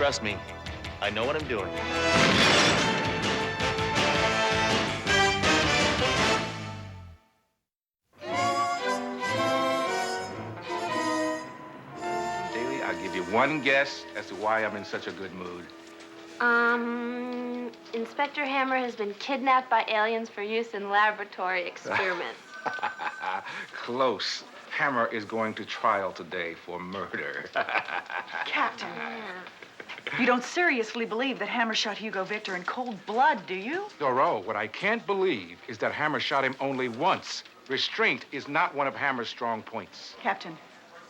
Trust me, I know what I'm doing. Daly, I'll give you one guess as to why I'm in such a good mood. Inspector Hammer has been kidnapped by aliens for use in laboratory experiments. Close. Hammer is going to trial today for murder. Captain, you don't seriously believe that Hammer shot Hugo Victor in cold blood, do you? Doro, what I can't believe is that Hammer shot him only once. Restraint is not one of Hammer's strong points. Captain,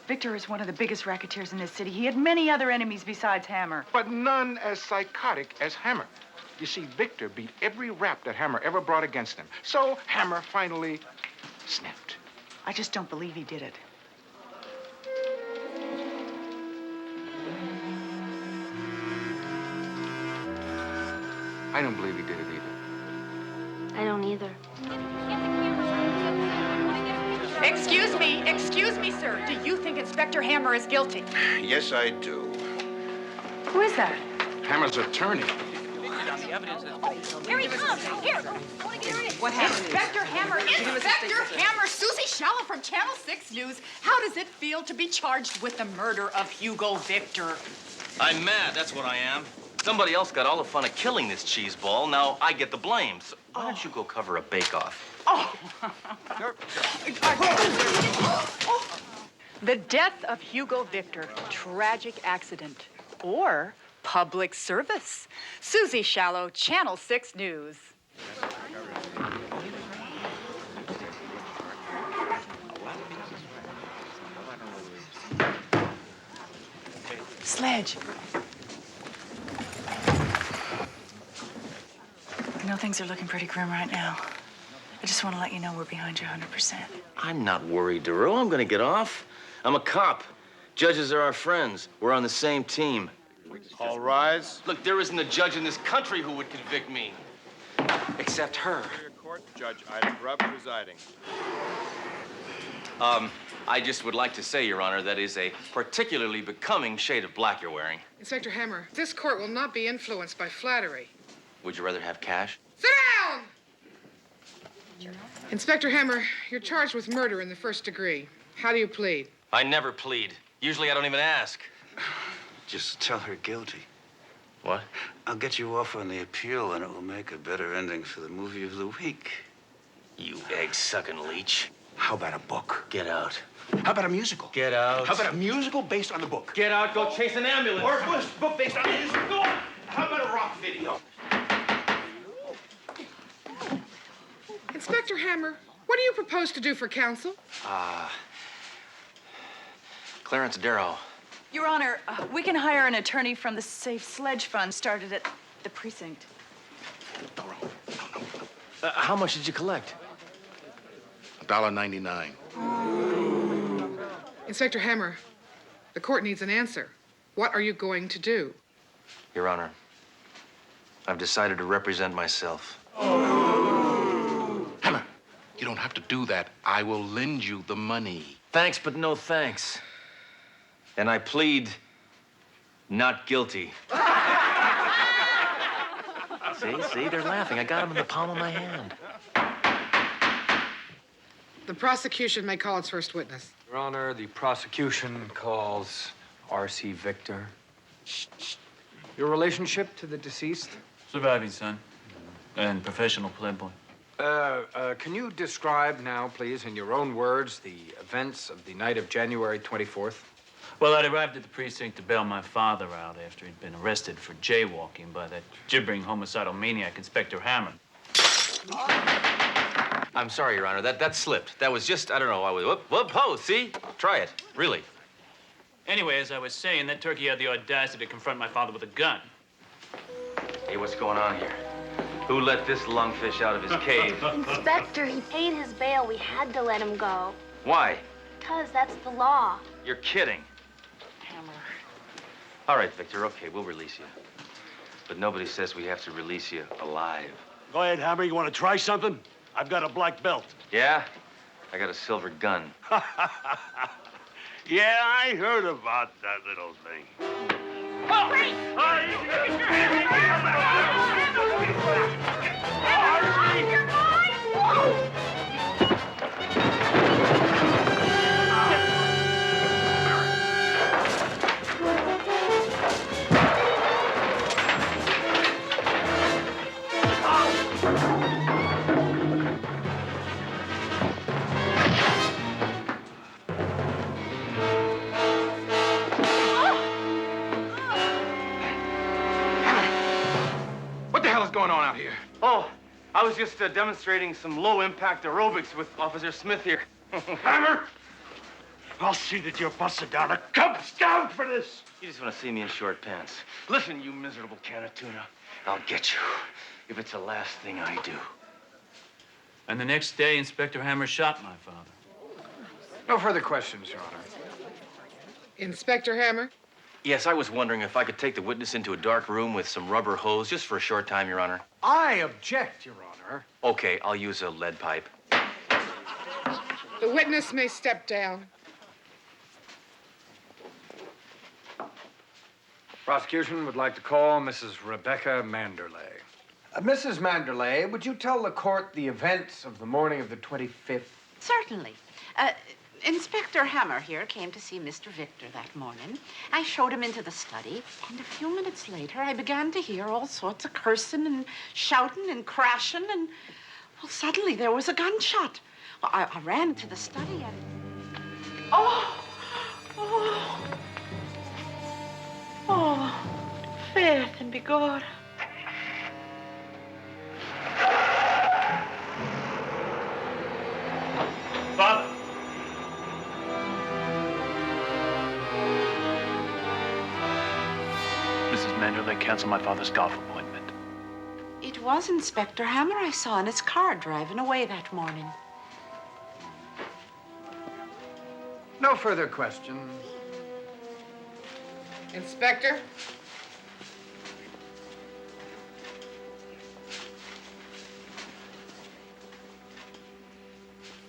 Victor is one of the biggest racketeers in this city. He had many other enemies besides Hammer. But none as psychotic as Hammer. You see, Victor beat every rap that Hammer ever brought against him. So Hammer finally snapped. I just don't believe he did it. I don't believe he did it either. I don't either. Excuse me, sir. Do you think Inspector Hammer is guilty? Yes, I do. Who is that? Hammer's attorney. Here he comes. Here. What happened? Inspector Hammer, Susie Shallow from Channel 6 News. How does it feel to be charged with the murder of Hugo Victor? I'm mad, that's what I am. Somebody else got all the fun of killing this cheese ball. Now I get the blame. So why don't you go cover a bake-off? Oh. The death of Hugo Victor, tragic accident, or public service. Susie Shallow, Channel 6 News. Sledge. I know things are looking pretty grim right now. I just want to let you know we're behind you 100%. I'm not worried, Duro. I'm gonna get off. I'm a cop. Judges are our friends. We're on the same team. All rise. Look, there isn't a judge in this country who would convict me. Except her. Court, Judge Ida Grubb presiding. I just would like to say, Your Honor, that is a particularly becoming shade of black you're wearing. Inspector Hammer, this court will not be influenced by flattery. Would you rather have cash? Sit down! Inspector Hammer, you're charged with murder in the first degree. How do you plead? I never plead. Usually I don't even ask. Just tell her guilty. What? I'll get you off on the appeal, and it will make a better ending for the movie of the week. You egg-sucking leech. How about a book? Get out. How about a musical? Get out. How about a musical based on the book? Get out, go chase an ambulance. Or a book based on the musical? Go on. How about a rock video? Inspector Hammer, what do you propose to do for counsel? Clarence Darrow. Your Honor, we can hire an attorney from the Safe Sledge Fund started at the precinct. How much did you collect? $1.99. Inspector Hammer, the court needs an answer. What are you going to do? Your Honor, I've decided to represent myself. Hammer, you don't have to do that. I will lend you the money. Thanks, but no thanks. And I plead not guilty. See, they're laughing. I got them in the palm of my hand. The prosecution may call its first witness. Your Honor, the prosecution calls R.C. Victor. Your relationship to the deceased? Surviving son and professional playboy. Can you describe now, please, in your own words, the events of the night of January 24th? Well, I'd arrived at the precinct to bail my father out after he'd been arrested for jaywalking by that gibbering homicidal maniac, Inspector Hammer. I'm sorry, Your Honor. That slipped. That was just, I don't know. I was, whoop, ho, see? Try it. Really. Anyway, as I was saying, that turkey had the audacity to confront my father with a gun. Hey, what's going on here? Who let this lungfish out of his cave? Inspector, he paid his bail. We had to let him go. Why? Because that's the law. You're kidding. Hammer. All right, Victor, okay, we'll release you. But nobody says we have to release you alive. Go ahead, Hammer. You want to try something? I've got a black belt. Yeah? I got a silver gun. Yeah, I heard about that little thing. What the hell is going on out here? Oh, I was just demonstrating some low-impact aerobics with Officer Smith here. Hammer! I'll see that you're busted down a Cubs down for this. You just want to see me in short pants. Listen, you miserable can of tuna. I'll get you if it's the last thing I do. And the next day, Inspector Hammer shot my father. No further questions, Your Honor. Inspector Hammer? Yes, I was wondering if I could take the witness into a dark room with some rubber hose just for a short time, Your Honor. I object, Your Honor. Okay, I'll use a lead pipe. The witness may step down. Prosecution would like to call Mrs. Rebecca Manderley. Mrs. Manderley, would you tell the court the events of the morning of the 25th? Certainly. Inspector Hammer here came to see Mr. Victor that morning. I showed him into the study, and a few minutes later, I began to hear all sorts of cursing and shouting and crashing, and, well, suddenly there was a gunshot. Well, I ran into the study and... Oh! Faith and be good. Father! Mrs. Manderley canceled my father's golf appointment. It was Inspector Hammer I saw in his car driving away that morning. No further questions. Inspector?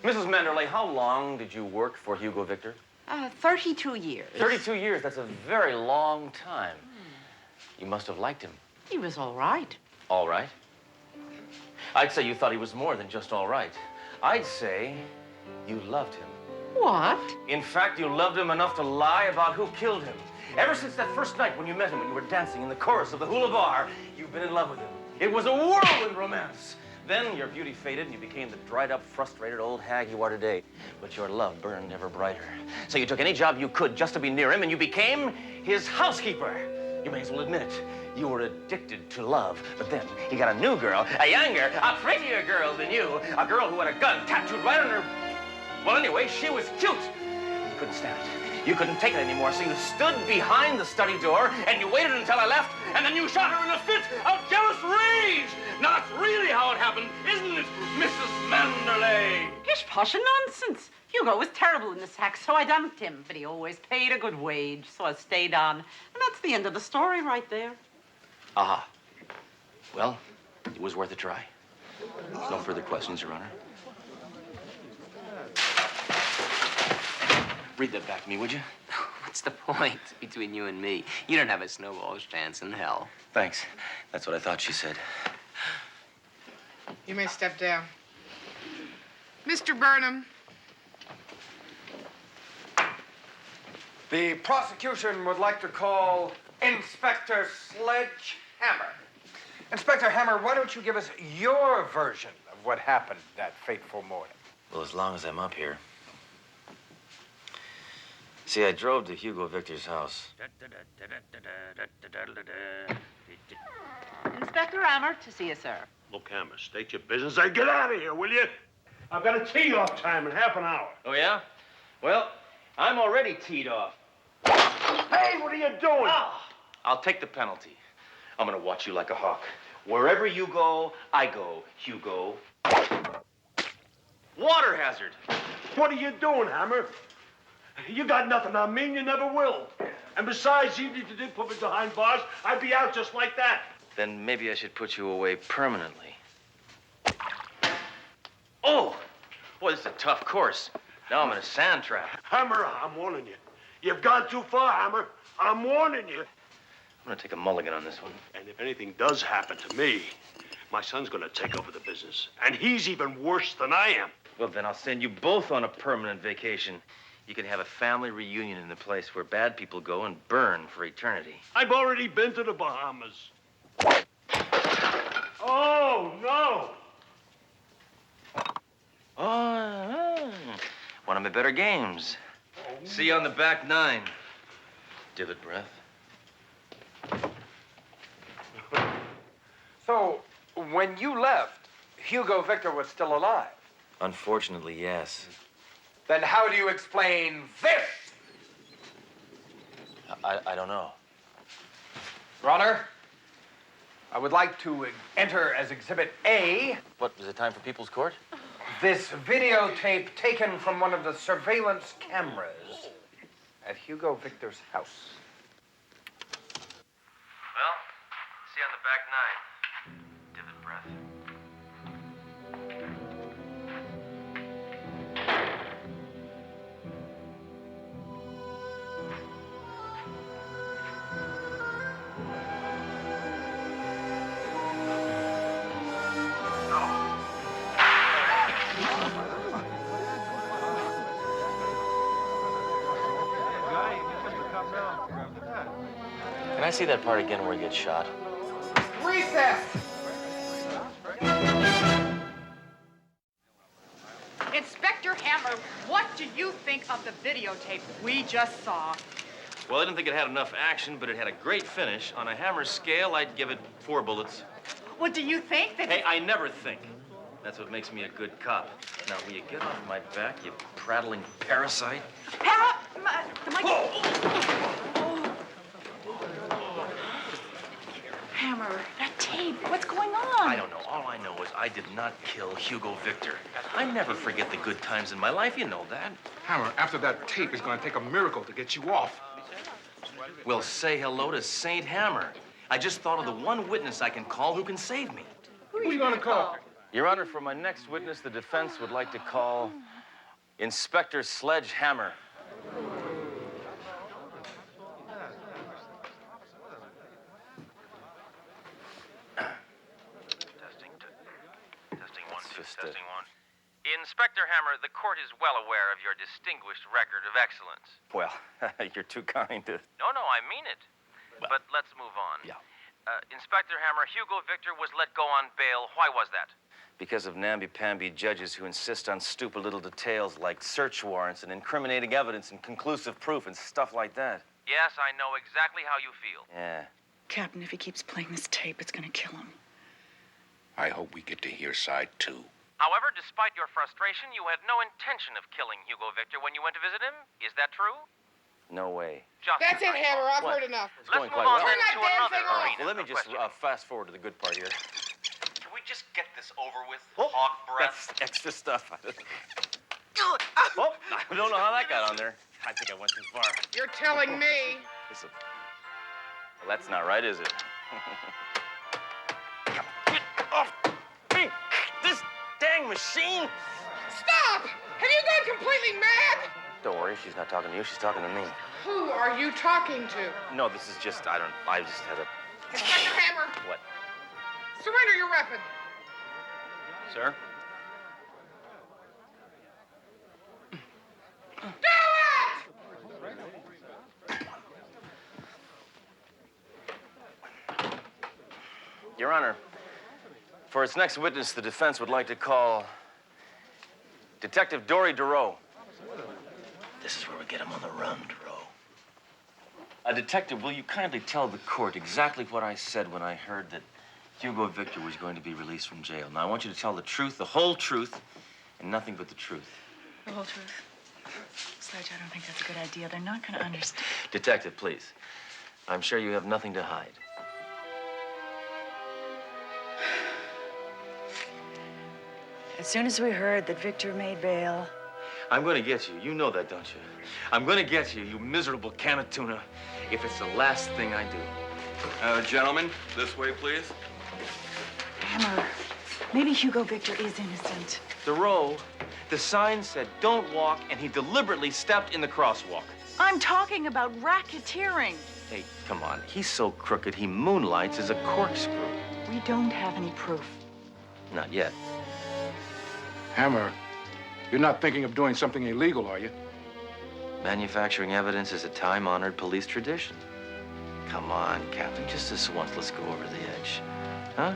Mrs. Manderley, how long did you work for Hugo Victor? 32 years. 32 years. That's a very long time. You must have liked him. He was all right. All right? I'd say you thought he was more than just all right. I'd say you loved him. What? In fact, you loved him enough to lie about who killed him. Ever since that first night when you met him and you were dancing in the chorus of the hula bar, you've been in love with him. It was a whirlwind romance. Then your beauty faded and you became the dried-up, frustrated old hag you are today. But your love burned ever brighter. So you took any job you could just to be near him, and you became his housekeeper. You may as well admit it. You were addicted to love. But then he got a new girl, a younger, a prettier girl than you. A girl who had a gun tattooed right on her... Well, anyway, she was cute. You couldn't stand it. You couldn't take it anymore, so you stood behind the study door, and you waited until I left, and then you shot her in a fit of jealous rage. Now, that's really how it happened, isn't it, Mrs. Manderley? Gish posh and nonsense. Hugo was terrible in the sack, so I dumped him. But he always paid a good wage, so I stayed on. And that's the end of the story right there. Aha. Well, it was worth a try. No further questions, Your Honor. Read that back to me, would you? What's the point between you and me? You don't have a snowball's chance in hell. Thanks. That's what I thought she said. You may step down. Mr. Burnham. The prosecution would like to call Inspector Sledge Hammer. Inspector Hammer, why don't you give us your version of what happened that fateful morning? Well, as long as I'm up here. See, I drove to Hugo Victor's house. Inspector Hammer, to see you, sir. Look, Hammer, state your business and get out of here, will you? I've got a tee-off time in half an hour. Oh, yeah? Well, I'm already teed off. Hey, what are you doing? Ah, I'll take the penalty. I'm gonna watch you like a hawk. Wherever you go, I go, Hugo. Water hazard. What are you doing, Hammer? You got nothing on me and you never will. And besides, even if you did put me behind bars, I'd be out just like that. Then maybe I should put you away permanently. Oh! Boy, this is a tough course. Now I'm in a sand trap. Hammer, I'm warning you. You've gone too far, Hammer. I'm warning you. I'm gonna take a mulligan on this one. And if anything does happen to me, my son's gonna take over the business. And he's even worse than I am. Well, then I'll send you both on a permanent vacation. You can have a family reunion in the place where bad people go and burn for eternity. I've already been to the Bahamas. Oh, no! Oh, one of my better games. See you on the back nine. Divot breath. So, when you left, Hugo Victor was still alive. Unfortunately, yes. Then how do you explain this? I don't know. Your Honor, I would like to enter as Exhibit A. What, is it time for People's Court? This videotape taken from one of the surveillance cameras at Hugo Victor's house. Well, see you on the back nine. Divot breath. Can I see that part again where he gets shot? Recess! Inspector Hammer, what do you think of the videotape we just saw? Well, I didn't think it had enough action, but it had a great finish. On a Hammer scale, I'd give it 4 bullets. What do you think that... Hey, I never think. That's what makes me a good cop. Now, will you get off my back, you prattling parasite? Hammer! The mic... Hammer, that tape, what's going on? I don't know. All I know is I did not kill Hugo Victor. I never forget the good times in my life. You know that. Hammer, after that tape, it's going to take a miracle to get you off. Well, say hello to Saint Hammer. I just thought of the one witness I can call who can save me. Who are you going to call? Your Honor, for my next witness, the defense would like to call Inspector Sledge Hammer. Testing one. Inspector Hammer, the court is well aware of your distinguished record of excellence. Well, you're too kind to... No, I mean it. Well, but let's move on. Yeah. Inspector Hammer, Hugo Victor was let go on bail. Why was that? Because of namby-pamby judges who insist on stupid little details like search warrants and incriminating evidence and conclusive proof and stuff like that. Yes, I know exactly how you feel. Yeah. Captain, if he keeps playing this tape, it's gonna kill him. I hope we get to hear side 2. However, despite your frustration, you had no intention of killing Hugo Victor when you went to visit him. Is that true? No way. That's it, Hammer. I've What? heard enough. It's going quite move on well. then Turn to that damn another thing off. arena Well, let me of just questioning. fast forward to the good part here. Can we just get this over with? Hog breath. That's extra stuff. Oh, I don't know how that got on there. I think I went too far. You're telling me. Listen. Well, that's not right, is it? Get off me! This dang machine! Stop! Have you gone completely mad? Don't worry, she's not talking to you. She's talking to me. Who are you talking to? No, this is just, I just had a... Inspector Hammer, What? surrender your weapon. Sir? Your Honor, for its next witness, the defense would like to call Detective Dory Duro. This is where we get him on the run, Duro. Detective, will you kindly tell the court exactly what I said when I heard that Hugo Victor was going to be released from jail? Now, I want you to tell the truth, the whole truth, and nothing but the truth. The whole truth. Sledge, I don't think that's a good idea. They're not gonna understand. Detective, please. I'm sure you have nothing to hide. As soon as we heard that Victor made bail, I'm going to get you. You know that, don't you? I'm going to get you, you miserable can of tuna, if it's the last thing I do. Gentlemen, this way, please. Hammer, maybe Hugo Victor is innocent. Duro, the sign said don't walk, and he deliberately stepped in the crosswalk. I'm talking about racketeering. Hey, come on. He's so crooked, he moonlights as a corkscrew. We don't have any proof. Not yet. Hammer, you're not thinking of doing something illegal, are you? Manufacturing evidence is a time-honored police tradition. Come on, Captain, just this once, let's go over the edge. Huh?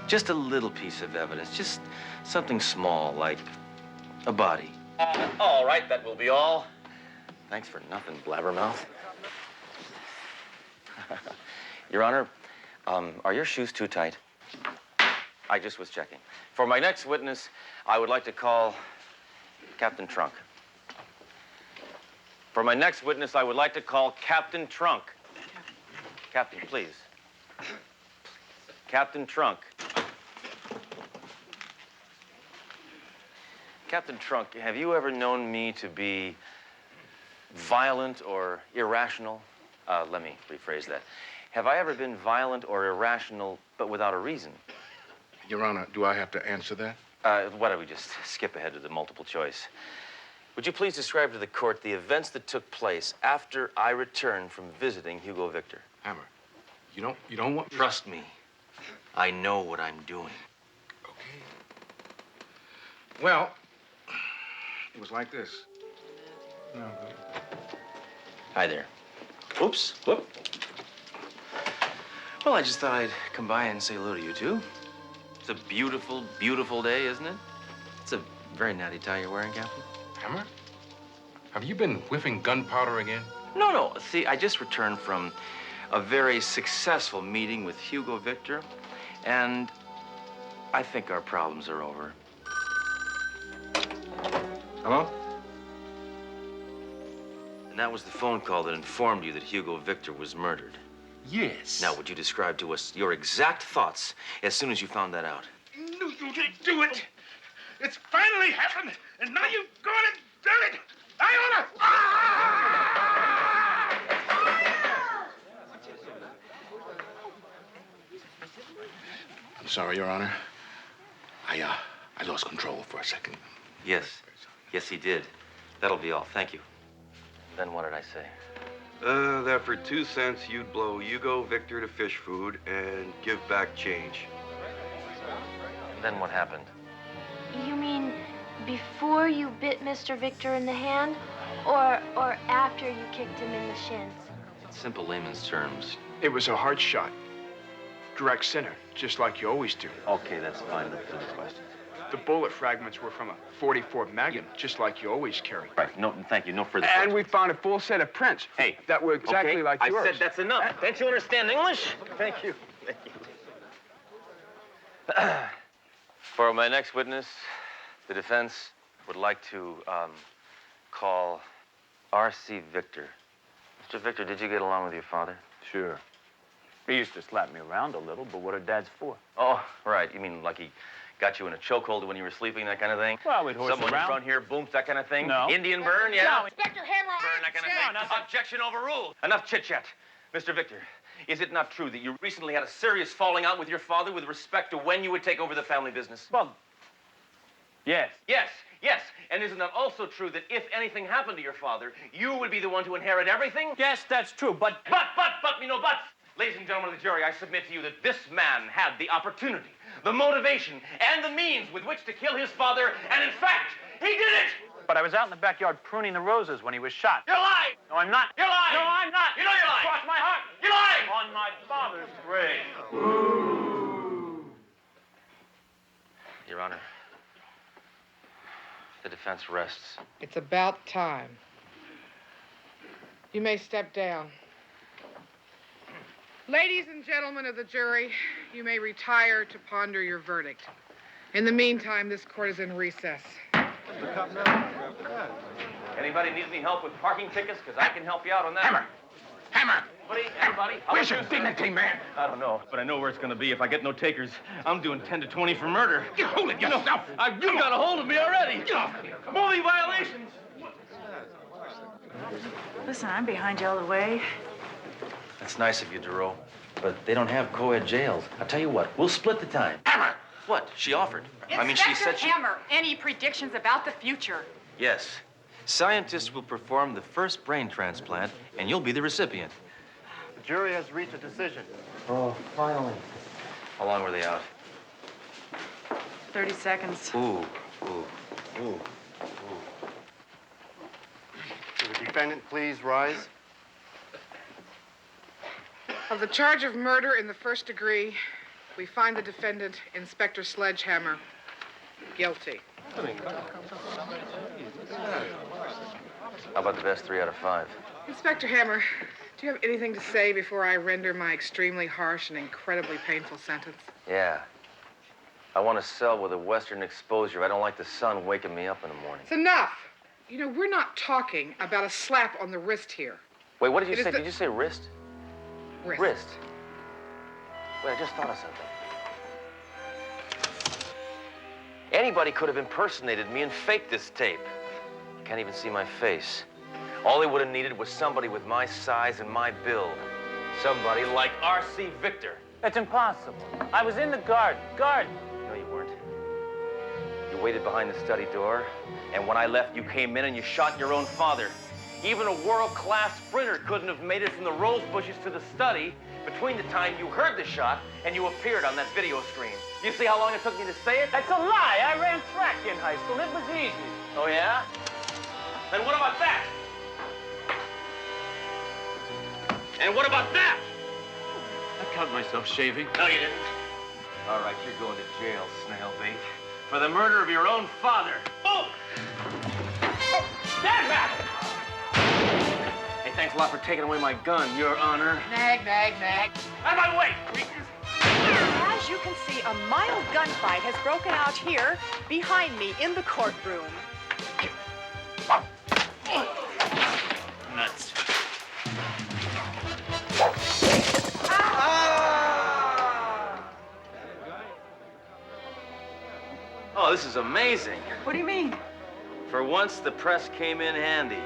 Just a little piece of evidence, just something small, like a body. All right, that will be all. Thanks for nothing, blabbermouth. Your Honor, are your shoes too tight? I just was checking. For my next witness, I would like to call Captain Trunk. For my next witness, I would like to call Captain Trunk. Captain, please. Captain Trunk. Captain Trunk, have you ever known me to be violent or irrational? Let me rephrase that. Have I ever been violent or irrational, but without a reason? Your Honor, do I have to answer that? Why don't we just skip ahead to the multiple choice? Would you please describe to the court the events that took place after I returned from visiting Hugo Victor? Hammer, you don't want... Trust me. I know what I'm doing. Okay. Well, it was like this. No, Hi there. Oops. Whoop. Well, I just thought I'd come by and say hello to you, too. It's a beautiful, beautiful day, isn't it? It's a very natty tie you're wearing, Captain. Hammer? Have you been whiffing gunpowder again? No. See, I just returned from a very successful meeting with Hugo Victor, and I think our problems are over. Hello? And that was the phone call that informed you that Hugo Victor was murdered. Yes. Now, would you describe to us your exact thoughts as soon as you found that out? No, you didn't do it. It's finally happened, and now you've gone and done it. I ought I'm sorry, Your Honor. I lost control for a second. Yes. Yes, he did. That'll be all. Thank you. Then what did I say? That for 2 cents, you'd blow Hugo Victor to fish food and give back change. Then what happened? You mean before you bit Mr. Victor in the hand, or after you kicked him in the shins? In simple layman's terms. It was a hard shot. Direct center, just like you always do. Okay, that's fine. Let's do the question. The bullet fragments were from a .44 Magnum, just like you always carry. Right. No, thank you. No further And questions. we found a full set of prints. Hey. That were exactly okay, like yours. I said that's enough. Don't you understand English? Thank you. Thank you. For my next witness, the defense would like to call R.C. Victor. Mr. Victor, did you get along with your father? Sure. He used to slap me around a little, but what are dads for? Oh, right. You mean like he got you in a chokehold when you were sleeping, that kind of thing? Well, we'd horse Someone around. in front here, boom, that kind of thing? No. Indian burn, yeah? No. Inspector Hammer, Burn, that kind of thing? Objection overruled. Enough chit-chat. Mr. Victor, is it not true that you recently had a serious falling out with your father with respect to when you would take over the family business? Well, yes. Yes. And isn't that also true that if anything happened to your father, you would be the one to inherit everything? Yes, that's true, but... But, me no buts. Ladies and gentlemen of the jury, I submit to you that this man had the opportunity, the motivation, and the means with which to kill his father, and in fact, he did it! But I was out in the backyard pruning the roses when he was shot. You're lying! No, I'm not. You're lying! No, I'm not. You know you're lying! Cross my heart. You're lying! On my father's grave. Your Honor, the defense rests. It's about time. You may step down. Ladies and gentlemen of the jury, you may retire to ponder your verdict. In the meantime, this court is in recess. Anybody needs any help with parking tickets? Because I can help you out on that. Hammer! Buddy, everybody. Where's your dignity, man? I don't know, but I know where it's going to be if I get no takers. I'm doing 10 to 20 for murder. You hold it yourself. You got a hold of me already. Movie violations. Listen, I'm behind you all the way. That's nice of you, Duro. But they don't have co-ed jails. I'll tell you what, we'll split the time. Hammer! What? She offered. Inspector She said she... Hammer, any predictions about the future? Yes. Scientists will perform the first brain transplant, and you'll be the recipient. The jury has reached a decision. Oh, finally. How long were they out? 30 seconds. Ooh, ooh, ooh, ooh. Will the defendant please rise? Of the charge of murder in the first degree, we find the defendant, Inspector Sledgehammer, guilty. How about the best 3 out of 5? Inspector Hammer, do you have anything to say before I render my extremely harsh and incredibly painful sentence? Yeah. I want a cell with a western exposure. I don't like the sun waking me up in the morning. It's enough. You know, we're not talking about a slap on the wrist here. Wait, what did you It is say? the- Did you say wrist? Wrist. Wrist. Wait, I just thought of something. Anybody could have impersonated me and faked this tape. Can't even see my face. All they would have needed was somebody with my size and my build. Somebody like R.C. Victor. It's impossible. I was in the garden. No, you weren't. You waited behind the study door, and when I left, you came in and you shot your own father. Even a world-class sprinter couldn't have made it from the rose bushes to the study between the time you heard the shot and you appeared on that video screen. You see how long it took me to say it? That's a lie. I ran track in high school. It was easy. Oh, yeah? Then what about that? And what about that? I cut myself shaving. No, you didn't. All right, you're going to jail, snail bait, for the murder of your own father. Boom! Oh, stand back! Hey, thanks a lot for taking away my gun, Your Honor. Nag, nag, nag. Out of my way, creatures! As you can see, a mild gunfight has broken out here behind me in the courtroom. Nuts. Oh, this is amazing. What do you mean? For once, the press came in handy.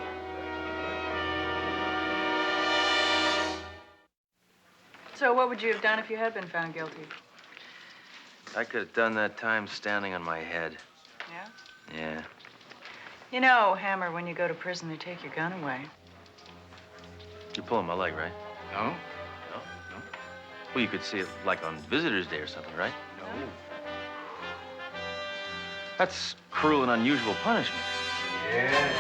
So what would you have done if you had been found guilty? I could have done that time standing on my head. Yeah? Yeah. You know, Hammer, when you go to prison, they take your gun away. You're pulling my leg, right? No? No? No? Well, you could see it like on Visitor's Day or something, right? No. That's cruel and unusual punishment. Yeah.